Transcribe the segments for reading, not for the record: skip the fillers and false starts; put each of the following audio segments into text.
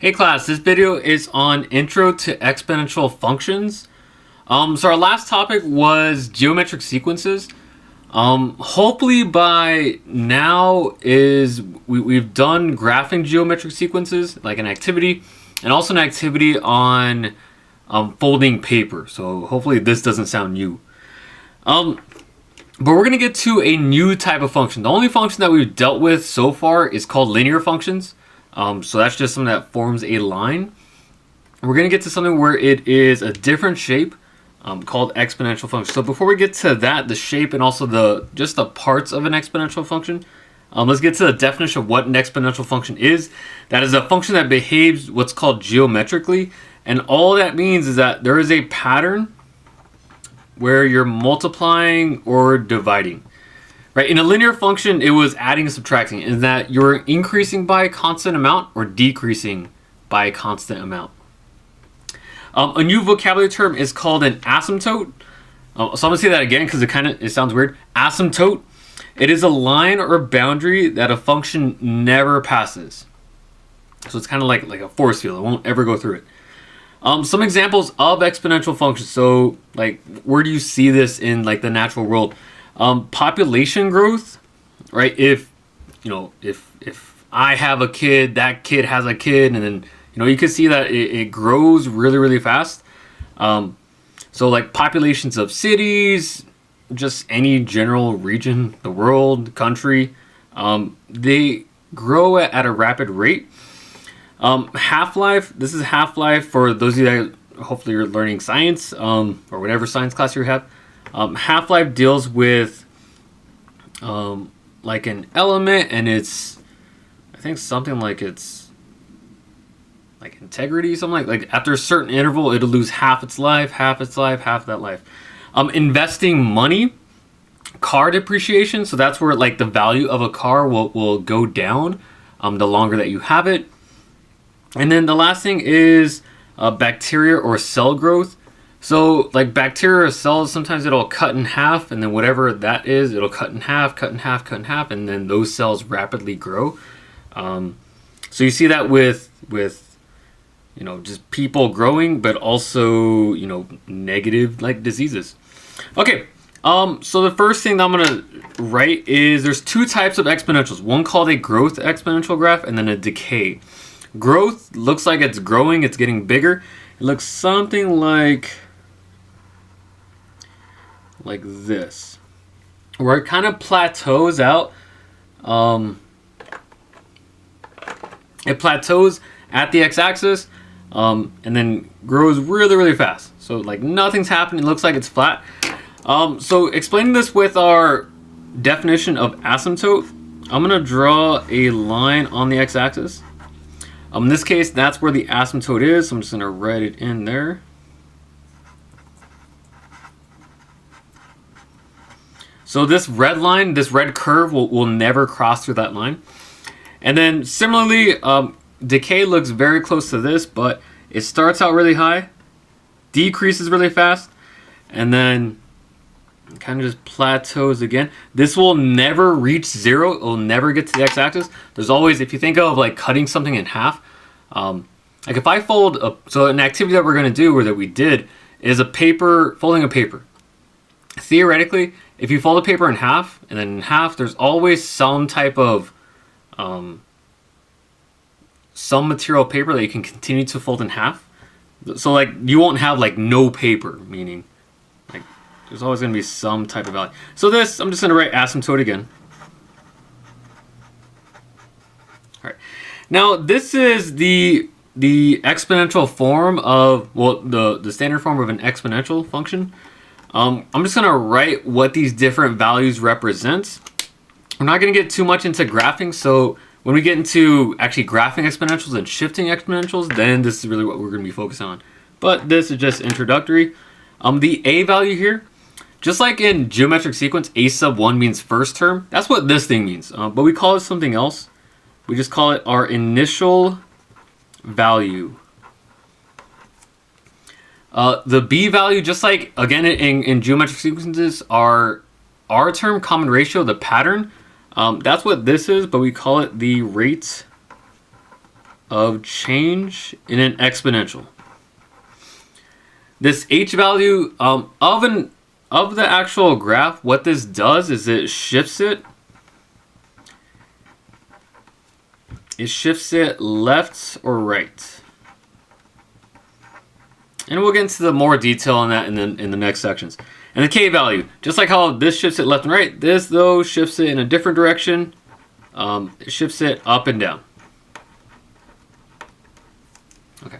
Hey class, this video is on intro to exponential functions. So our last topic was geometric sequences. Hopefully by now we've done graphing geometric sequences, like an activity, and also an activity on folding paper. So hopefully this doesn't sound new. But we're going to get to a new type of function. The only function that we've dealt with so far is called linear functions. So that's just something that forms a line. We're going to get to something where it is a different shape called exponential function. So before we get to that, the shape and also just the parts of an exponential function, let's get to the definition of what an exponential function is. That is a function that behaves what's called geometrically. And all that means is that there is a pattern where you're multiplying or dividing. Right, in a linear function, it was adding and subtracting, in that you're increasing by a constant amount or decreasing by a constant amount. A new vocabulary term is called an asymptote. So I'm gonna say that again because it sounds weird. Asymptote. It is a line or boundary that a function never passes. So it's kind of like a force field. It won't ever go through it. Some examples of exponential functions. So like, where do you see this in like the natural world? Population growth, right? If I have a kid, that kid has a kid, and then you can see that it grows really fast. So like populations of cities, just any general region, the world, country, they grow at a rapid rate. Half-life. This is half-life for those of you that hopefully you're learning science or whatever science class you have. Half-life deals with like an element, and I think something like it's like integrity, something like after a certain interval it'll lose half its life, half that life. Investing money, car depreciation, so that's where like the value of a car will go down the longer that you have it. And then the last thing is bacteria or cell growth. So like bacteria or cells, sometimes it'll cut in half, and then whatever that is, it'll cut in half, and then those cells rapidly grow. So you see that with just people growing, but also negative like diseases. Okay, so the first thing that I'm gonna write is there's two types of exponentials. One called a growth exponential graph, and then a decay. Growth looks like it's growing, it's getting bigger. It looks something like this, where it kind of plateaus out. It plateaus at the x-axis and then grows really fast. So like nothing's happening, it looks like it's flat. So explaining this with our definition of asymptote, I'm gonna draw a line on the x-axis. In this case, that's where the asymptote is, so I'm just gonna write it in there. So this red line, this red curve will never cross through that line. And then similarly, decay looks very close to this, but it starts out really high, decreases really fast, and then kind of just plateaus again. This will never reach zero. It will never get to the x-axis. There's always, if you think of like cutting something in half, like if I fold so an activity that we're going to do, or that we did, is folding a paper. Theoretically, if you fold a paper in half, and then in half, there's always some type of some material paper that you can continue to fold in half. So like you won't have like no paper, meaning like there's always going to be some type of value. So this, I'm just going to write asymptote again. All right. Now this is the exponential form of, well, the standard form of an exponential function. I'm just going to write what these different values represent. We're not going to get too much into graphing, so when we get into actually graphing exponentials and shifting exponentials, then this is really what we're going to be focusing on. But this is just introductory. The a value here, just like in geometric sequence, a sub 1 means first term. That's what this thing means, but we call it something else. We just call it our initial value. The b value, just like again in geometric sequences, are our term common ratio, the pattern. That's what this is, but we call it the rate of change in an exponential. This h value of the actual graph, what this does is it shifts it. It shifts it left or right. And we'll get into the more detail on that in the next sections. And the k value, just like how this shifts it left and right, this though shifts it in a different direction. It shifts it up and down. Okay.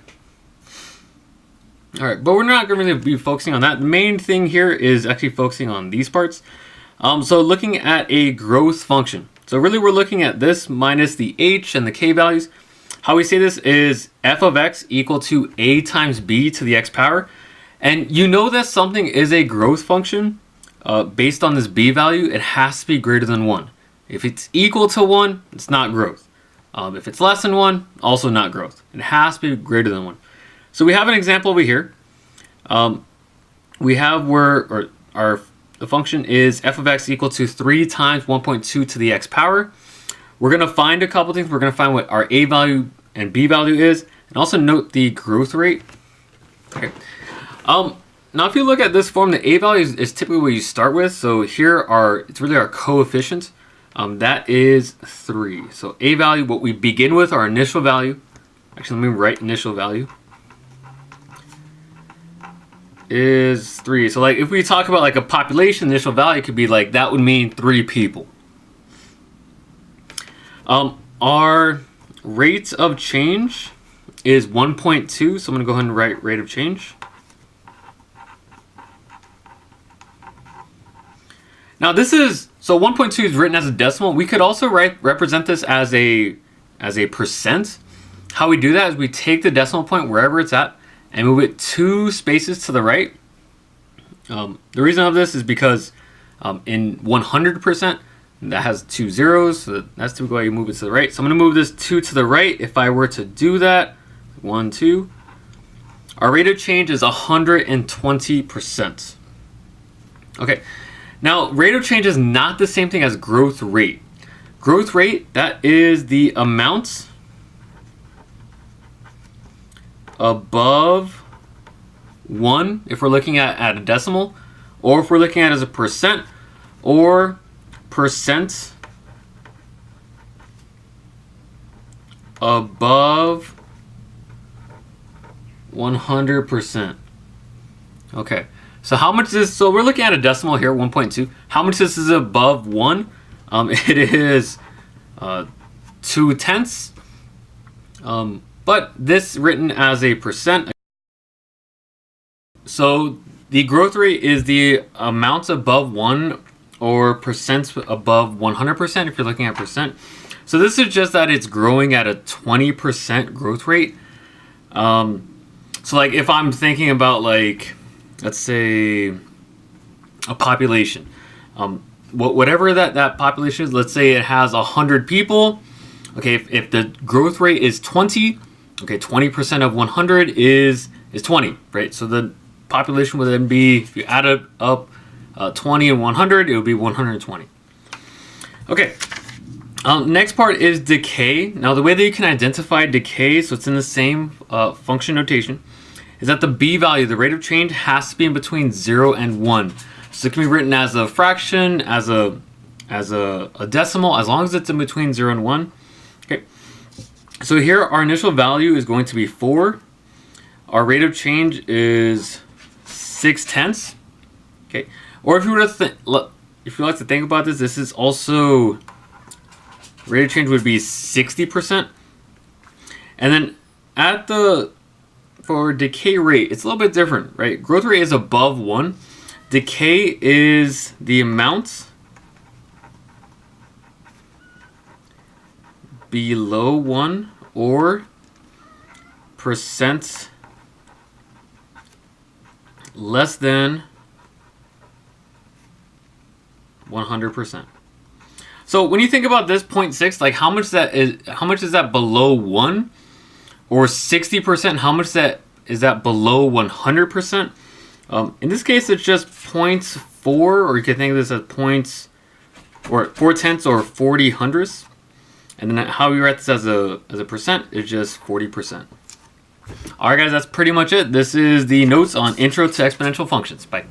All right, but we're not going to be focusing on that. The main thing here is actually focusing on these parts. So looking at a growth function. So really we're looking at this minus the h and the k values. How we say this is f of x equal to a times b to the x power. And you know that something is a growth function based on this b value. It has to be greater than 1. If it's equal to 1, it's not growth. If it's less than 1, also not growth. It has to be greater than 1. So we have an example over here. We have where the function is f of x equal to 3 times 1.2 to the x power. We're going to find a couple things. We're going to find what our a value and b value is, and also note the growth rate. Okay. Now if you look at this form, the a value is typically what you start with. So here it's really our coefficient. That is 3. So a value, what we begin with, our initial value. Actually, let me write initial value. Is 3. So like if we talk about like a population, initial value could be like, that would mean 3 people. Our rate of change is 1.2. So I'm going to go ahead and write rate of change. Now this is, so 1.2 is written as a decimal. We could also represent this as a percent. How we do that is we take the decimal point wherever it's at and move it 2 spaces to the right. The reason of this is because in 100%, that has 2 zeros, so that's typically why you move it to the right. So I'm going to move this 2 to the right. If I were to do that, 1, 2, our rate of change is 120%. Okay, now rate of change is not the same thing as growth rate. Growth rate, that is the amount above 1 if we're looking at a decimal, or if we're looking at it as a percent, or percent above 100%. Okay, so how much is this? So we're looking at a decimal here, 1.2. How much this is above 1? It is 2/10. But this written as a percent. So the growth rate is the amount above 1 or percent above 100% if you're looking at percent. So this is just that it's growing at a 20% growth rate. So like if I'm thinking about like, let's say a population, whatever that population is, let's say it has 100 people. Okay, if the growth rate is 20, okay, 20% of 100 is 20, right? So the population would then be, if you add it up 20 and 100, it would be 120. Okay, next part is decay. Now the way that you can identify decay, so it's in the same function notation, is that the b value, the rate of change, has to be in between 0 and 1. So it can be written as a fraction, as a decimal, as long as it's in between 0 and 1. Okay, so here our initial value is going to be 4. Our rate of change is 6/10. Okay, or if you were to if you like to think about this, this is also rate of change would be 60%. And then for decay rate, it's a little bit different, right? Growth rate is above 1. Decay is the amount below 1 or percent less than 100%. So when you think about this 0.6, like how much is that below 1? Or 60%, how much is that below 100%? In this case, it's just 0.4, or you can think of this as points, or 4/10 or 40 hundredths. And then how we write this as a percent is just 40%. All right, guys, that's pretty much it. This is the notes on Intro to Exponential Functions. Bye.